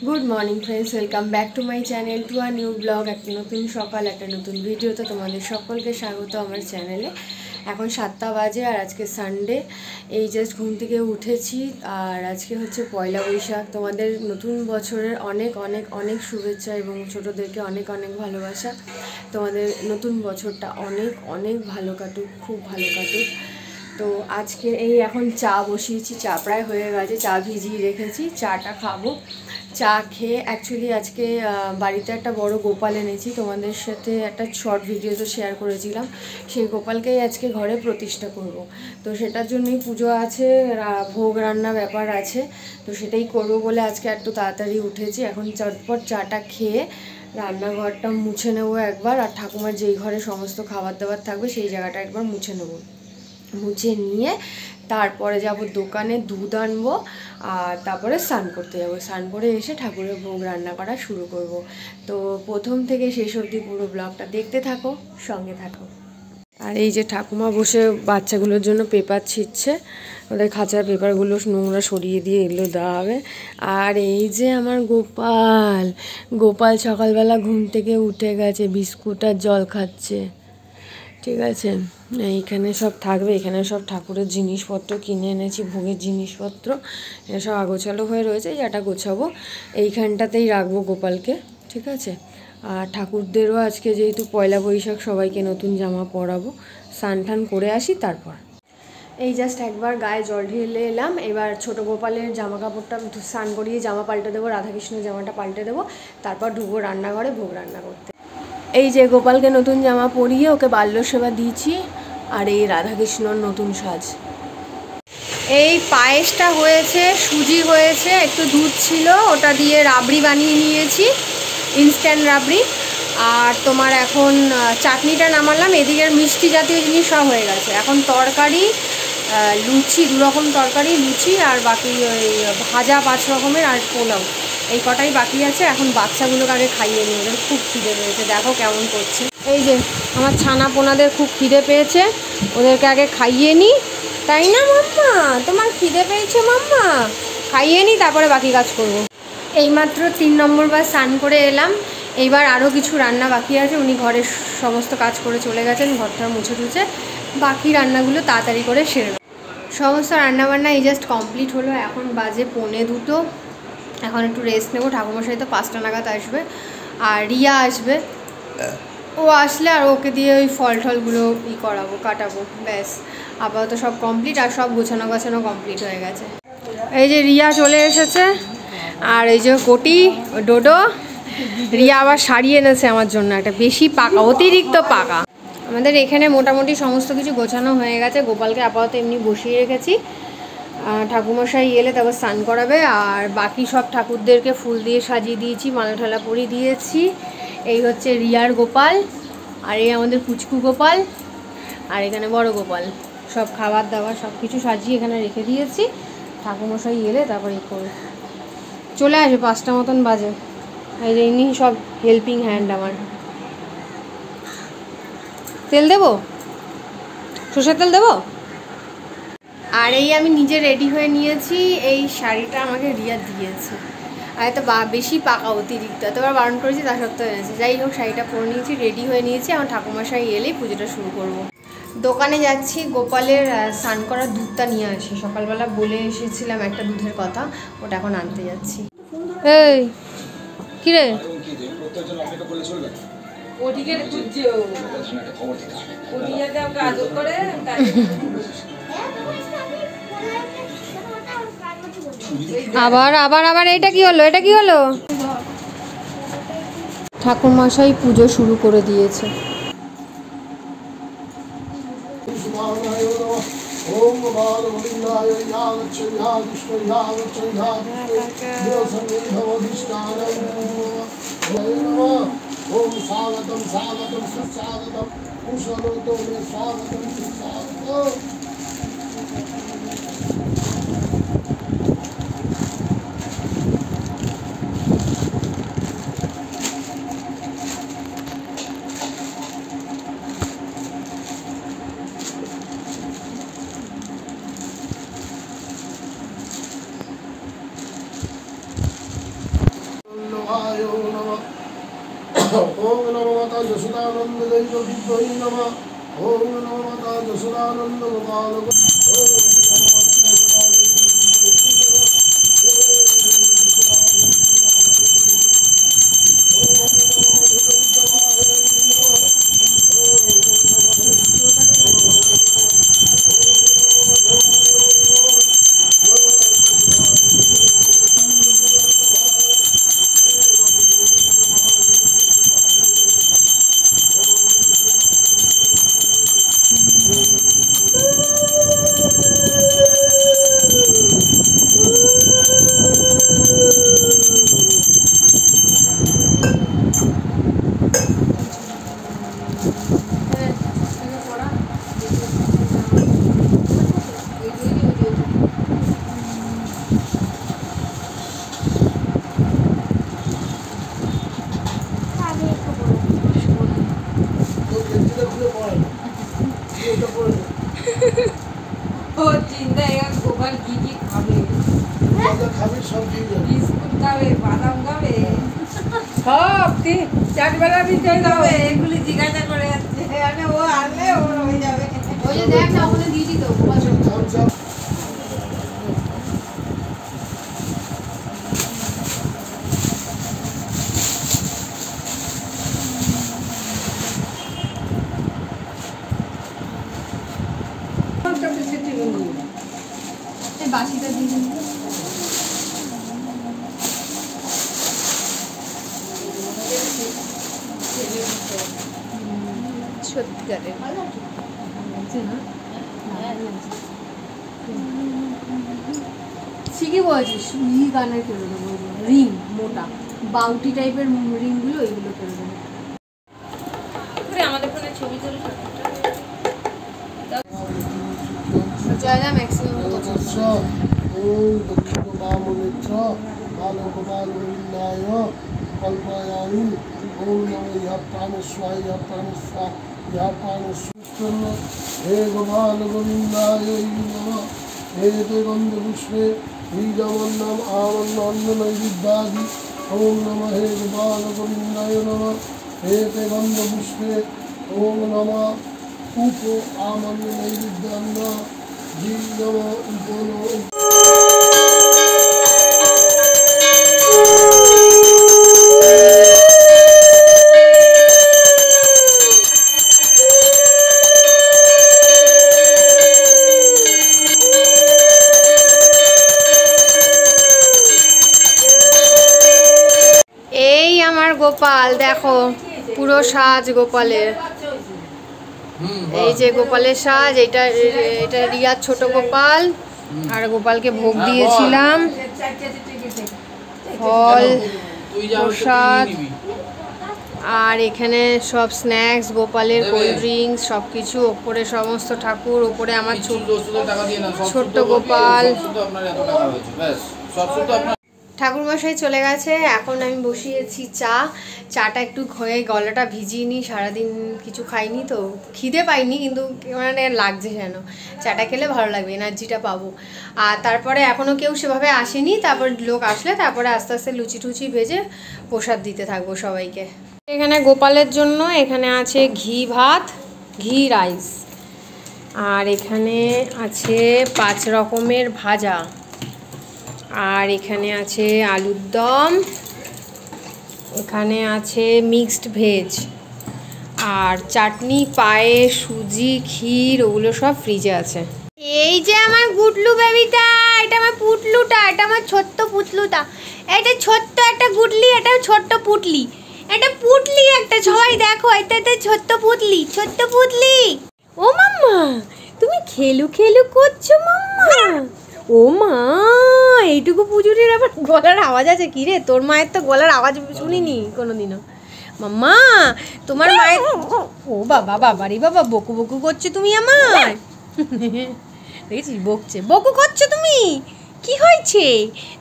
Good morning friends, welcome back to my channel to a new blog. একটা নতুন সকাল, একটা নতুন ভিডিওতে তোমাদের সকলকে স্বাগত আমার চ্যানেলে। এখন 7টা বাজে আর আজকে সানডে। এই জাস্ট ঘুম থেকে উঠেছি আর আজকে হচ্ছে পয়লা বৈশাখ। তোমাদের নতুন বছরের অনেক অনেক অনেক শুভেচ্ছা এবং ছোটোদেরকে অনেক অনেক ভালোবাসা। তোমাদের নতুন বছরটা অনেক অনেক ভালো কাটুক, খুব ভালো কাটুক। তো আজকে এই এখন চা বসিয়েছি, চা প্রায় হয়ে গেছে, চা ভিজিয়ে রেখেছি, চাটা খাবো। চা খেয়ে অ্যাকচুয়ালি আজকে বাড়িতে একটা বড় গোপাল এনেছি, তোমাদের সাথে একটা শর্ট ভিডিও তো শেয়ার করেছিলাম। সেই গোপালকেই আজকে ঘরে প্রতিষ্ঠা করব। তো সেটার জন্যই পুজো আছে, ভোগ রান্না ব্যাপার আছে, তো সেটাই করবো বলে আজকে একটু তাড়াতাড়ি উঠেছি। এখন চটপট চাটা খেয়ে রান্নাঘরটা মুছে নেবো একবার, আর ঠাকুমার যেই ঘরে সমস্ত খাবার দাবার থাকবে সেই জায়গাটা একবার মুছে নেবো। মুছে নিয়ে তারপরে যাব দোকানে, দুধ আনবো আর তারপরে স্নান করতে যাবো। স্নান করে এসে ঠাকুরের ভোগ রান্না করা শুরু করব। তো প্রথম থেকে শেষ অবধি পুরো ব্লগটা দেখতে থাকো, সঙ্গে থাকো। আর এই যে ঠাকুমা বসে বাচ্চাগুলোর জন্য পেপার ছিঁড়ছে, ওদের খাঁচার পেপারগুলো নোংরা সরিয়ে দিয়ে এগুলো দেওয়া হবে। আর এই যে আমার গোপাল, গোপাল সকালবেলা ঘুম থেকে উঠে গেছে, বিস্কুট আর জল খাচ্ছে। ঠিক আছে, এইখানে সব থাকবে, এখানে সব ঠাকুরের জিনিসপত্র কিনে এনেছি, ভোগের জিনিসপত্র এটা সব আগোছালো হয়ে রয়েছে, যেটা গোছাবো এইখানটাতেই রাখবো গোপালকে। ঠিক আছে, আর ঠাকুরদেরও আজকে যেহেতু পয়লা বৈশাখ, সবাইকে নতুন জামা পরাবো। স্নান টান করে আসি তারপর। এই জাস্ট একবার গায়ে জল ঢেলে এলাম। এবার ছোট গোপালের জামা কাপড়টা স্নান করিয়ে জামা পাল্টে দেবো, রাধাকৃষ্ণের জামাটা পাল্টে দেবো, তারপর ঢুকবো রান্নাঘরে ভোগ রান্না করতে। এই যে গোপালকে নতুন জামা পরিয়ে ওকে বাল্য সেবা দিয়েছি, আর এই রাধাকৃষ্ণর নতুন সাজ। এই পায়েসটা হয়েছে, সুজি হয়েছে, একটু দুধ ছিল, ওটা দিয়ে রাবড়ি বানিয়ে নিয়েছি, ইনস্ট্যান্ট রাবড়ি। আর তোমার এখন চাটনিটা নামালাম, এদিকের মিষ্টি জাতীয় জিনিস সব হয়ে গেছে। এখন তরকারি, লুচি, দুরকম তরকারি, লুচি আর বাকি ওই ভাজা 5 রকমের, আর পোলাও, এই কটাই বাকি আছে। এখন বাচ্চাগুলোকে আগে খাইয়ে নিই, ওদের খুব খিদে পেয়েছে, দেখো কেমন করছে। এই যে আমার ছানা পোনাদের খুব খিদে পেয়েছে, ওদেরকে আগে খাইয়ে নিই। তাই না মাম্মা, তোমার খিদে পেয়েছে মাম্মা? খাইয়ে নিই, তারপরে বাকি কাজ করব। এইমাত্র 3 নম্বর বার স্নান করে এলাম। এইবার আরও কিছু রান্না বাকি আছে, উনি ঘরের সমস্ত কাজ করে চলে গেছেন, ঘরটা মুছে টুছে, বাকি রান্নাগুলো তাড়াতাড়ি করে সেরে নেব। সমস্ত রান্নাবান্না এই জাস্ট কমপ্লিট হলো, এখন বাজে 1:45। এখন একটু রেস্ট নেবো। ঠাকুমশাই তো 5টা নাগাদ আসবে, আর রিয়া আসবে, ও আসলে আর ওকে দিয়ে ওই ফল টলগুলো করাবো, কাটাবো, ব্যাস। আপাতত সব কমপ্লিট, আর সব গোছানো গোছানো কমপ্লিট হয়ে গেছে। এই যে রিয়া চলে এসেছে, আর এই যে কোটি, ডোডো। রিয়া আবার শাড়ি এনেছে আমার জন্য, একটা বেশি পাকা, অতিরিক্ত পাকা। আমাদের এখানে মোটামুটি সমস্ত কিছু গোছানো হয়ে গেছে। গোপালকে আপাতত এমনি বসিয়ে রেখেছি, ঠাকুমশাই এলে তারপর স্নান করাবে। আর বাকি সব ঠাকুরদেরকে ফুল দিয়ে সাজিয়ে দিয়েছি, মালা ঠালা পরিয়ে দিয়েছি। এই হচ্ছে রিয়ার গোপাল, আর এই আমাদের পুচকু গোপাল, আর এখানে বড় গোপাল। সব খাবার দাবার সব কিছু সাজিয়ে এখানে রেখে দিয়েছি। ঠাকুমশাই এলে তারপর এই করে চলে আসবে, 5টা মতন বাজে। এই যে ইনি সব হেল্পিং হ্যান্ড আমার। তেল দেবো, সর্ষের তেল দেবো। আর এই আমি নিজে রেডি হয়ে নিয়েছি, এই শাড়িটা আমাকে রিয়া দিয়েছে, আর এত বেশি পাকা, অতিরিক্ত, এতবার বারণ করেছি তা সত্ত্বেও এনেছে। যাই হোক, শাড়িটা পরে নিয়েছি, রেডি হয়ে নিয়েছি। আমার ঠাকুমশাই এলেই পুজোটা শুরু করব। দোকানে যাচ্ছি, গোপালের স্নান করার দুধটা নিয়ে আসি। সকালবেলা বলে এসেছিলাম একটা দুধের কথা, ওটা এখন আনতে যাচ্ছি। এই কিরে, আবার আবার আবার এটা কি হলো, এটা কি হলো? ঠাকুরমশাই পুজো শুরু করে দিয়েছে। गोपाय नमः। ओम नमो माता यशोदानंद दैव विद्वै नमः। ओम नमो माता यशोदानंद गोपाल ओम नमो माता বাসিটা দিয়ে সত্যিকারের ঠিকই বলছিস। ই গানের কেড়ে দেবো, রিং মোটা বাউটি টাইপের রিংগুলো, ওইগুলো কেড়ে দেবো। আমাদের ফোনে ছবি তুলে कल्पयामि। ओम नमो यः प्राणस्वाय यः प्राणस्वाय यः प्राणस्वाय। हे गोपाल गोविंदाय नमः। हे ते गंधपुष्पे बीजमन्नम आमन्न नैवेद्यादि। ओम नमः हे गोपाल गोविंदाय नमः। हे ते गंधपुष्पे ओम नमः उप आमन्न नैवेद्यान्न जीवम उपोनो। গোপাল দেখো পুরো সাজ গোপালের। এই যে গোপালের সাজ, এটা এটা রিয়ার ছোট গোপাল। আর গোপালকে ভোগ দিয়েছিলাম, ফল প্রসাদ, আর এখানে সব স্ন্যাক্স, গোপালের কোল্ড ড্রিঙ্কস সব কিছু। ওপরে সমস্ত ঠাকুর, ওপরে আমার ছোট্ট গোপাল। ঠাকুরমশাই চলে গেছে, এখন আমি বসিয়েছি চা। চাটা একটু হয়ে গলাটা ভিজিয়ে নিই, সারাদিন কিছু খাইনি তো, খিদে পাইনি কিন্তু মানে লাগছে যেন। চাটা খেলে ভালো লাগবে, এনার্জিটা পাবো। আর তারপরে এখনও কেউ সেভাবে আসেনি, তারপর লোক আসলে তারপরে আস্তে আস্তে লুচি টুচি ভেজে প্রসাদ দিতে থাকবো সবাইকে। এখানে গোপালের জন্য এখানে আছে ঘি ভাত, ঘি রাইস, আর এখানে আছে 5 রকমের ভাজা, আর এখানে আছে আলুর দম, এখানে আছে মিক্সড ভেজ, আর চাটনি, পায়েস, সুজি, ক্ষীর, ওগুলো সব ফ্রিজে আছে। এই যে আমার গুটলু বেবিটা, এটা আমার পুটলুটা, এটা আমার ছোট্ট পুটলুটা। এটা ছোট্ট একটা গুটলি, এটা ছোট্ট পুটলি, এটা পুটলি একটা। সবাই দেখো, এটা ছোট্ট পুটলি, ছোট্ট পুটলি। ও মাম্মা, তুমি খেলু খেলু করছো মাম্মা? ও মা, এইটুকু পুজুরির আবার গলার আওয়াজ আছে? কি রে, তোর মায়ের তো গলার আওয়াজ শুনিনি কোনোদিনও। মাম্মা, তোমার মায়ের, ও বাবা, বাবারি বাবা, বকু বকু করছো তুমি আমার। দেখেছিস, বকছে, বকু করছো তুমি। কি হয়েছে,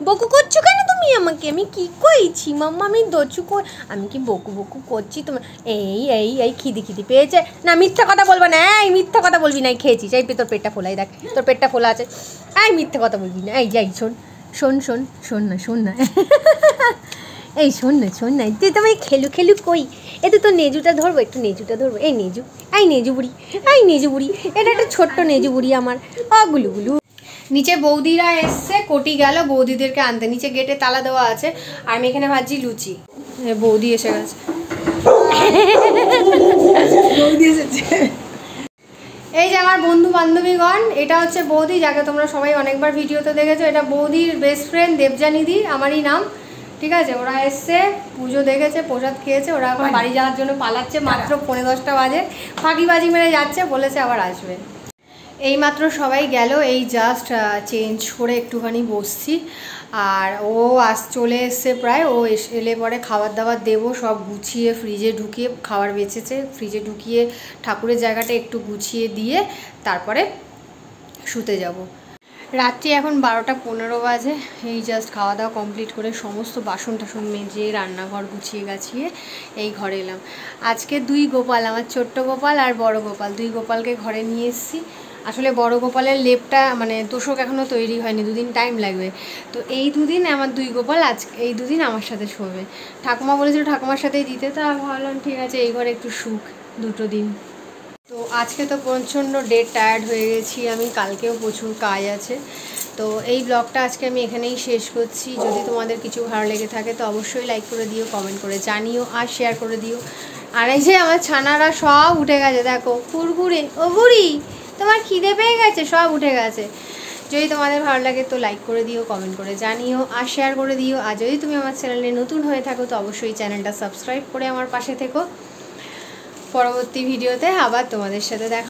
বকু করছো কেন তুমি আমাকে? আমি কি কইছি মাম্মা? আমি দচু কর, আমি কি বকু বকু করছি তোমার? এই এই এই খিদি খিদি পেয়েছে না, মিথ্যা কথা বলবা না। এই মিথ্যা কথা বলবি না, খেয়েছিস। এই তোর পেটটা ফোলাই, দেখ তোর পেটটা ফোলা আছে। এই মিথ্যা কথা বলবি না। এই যাই, শোন শোন শোন শোন না, শোন না। এই শোন না তুই তোমায় খেলু কই এতে তো নেজুটা ধরবো, একটু নেজুটা ধরবো। এই নেজু বুড়ি, এটা একটা ছোট্ট নেজু বুড়ি আমার। গুলু নিচে বৌদিরা এসছে, কোটি গেল বৌদিদেরকে আনতে, নিচে গেটে তালা দেওয়া আছে। আর আমি এখানে ভাবছি লুচি, বৌদি এসে গেছে। এই যে আমার বন্ধু বান্ধবীগণ, এটা হচ্ছে বৌদি, যাকে তোমরা সবাই অনেকবার ভিডিওতে দেখেছো। এটা বৌদির বেস্ট ফ্রেন্ড দেবযানীদি, আমারই নাম, ঠিক আছে। ওরা এসছে, পুজো দেখেছে, প্রসাদ খেয়েছে, ওরা এখন বাড়ি যাওয়ার জন্য পালাচ্ছে। মাত্র 9:45 বাজে, ফাঁকিবাজি মেরে যাচ্ছে, বলেছে আবার আসবে। এইমাত্র সবাই গেল, এই জাস্ট চেঞ্জ করে একটুখানি বসছি। আর ও চলে এসছে প্রায়, ও এলে পরে খাবার দাবার দেবো, সব গুছিয়ে ফ্রিজে ঢুকিয়ে, খাবার বেঁচেছে ফ্রিজে ঢুকিয়ে, ঠাকুরের জায়গাটা একটু গুছিয়ে দিয়ে তারপরে শুতে যাব। রাত্রি এখন 12:15 বাজে। এই জাস্ট খাওয়া দাওয়া কমপ্লিট করে সমস্ত বাসন টাসন মেজে রান্নাঘর গুছিয়ে গাছিয়ে এই ঘরে এলাম। আজকে 2 গোপাল, আমার ছোট্ট গোপাল আর বড় গোপাল, 2 গোপালকে ঘরে নিয়ে এসেছি। আসলে বড় গোপালের লেপটা মানে তোষক এখনও তৈরি হয়নি, 2 দিন টাইম লাগবে। তো এই 2 দিন আমার 2 গোপাল এই 2 দিন আমার সাথে শোবে। ঠাকুমা বলেছিল ঠাকুমার সাথেই দিতে, তা ভাবলাম ঠিক আছে এই ঘরে একটু সুখ 2 দিন। তো আজকে তো প্রচণ্ড টায়ার্ড হয়ে গেছি আমি, কালকেও প্রচুর কাজ আছে। তো এই ব্লগটা আজকে আমি এখানেই শেষ করছি। যদি তোমাদের কিছু ভালো লেগে থাকে তো অবশ্যই লাইক করে দিও, কমেন্ট করে জানিও আর শেয়ার করে দিও। আর এই যে আমার ছানারা সব উঠে গেছে, দেখো কুরকুরে। ও বুড়ি, তোমার খিদে পেয়ে গেছে, সব উঠে গেছে। যদি তোমাদের ভালো লাগে তো লাইক করে দিও, কমেন্ট করে জানিও আর শেয়ার করে দিও। আর যদি তুমি আমার চ্যানেলে নতুন হয়ে থাকো তো অবশ্যই চ্যানেলটা সাবস্ক্রাইব করে আমার পাশে থেকো। পরবর্তী ভিডিওতে আবার তোমাদের সাথে দেখা।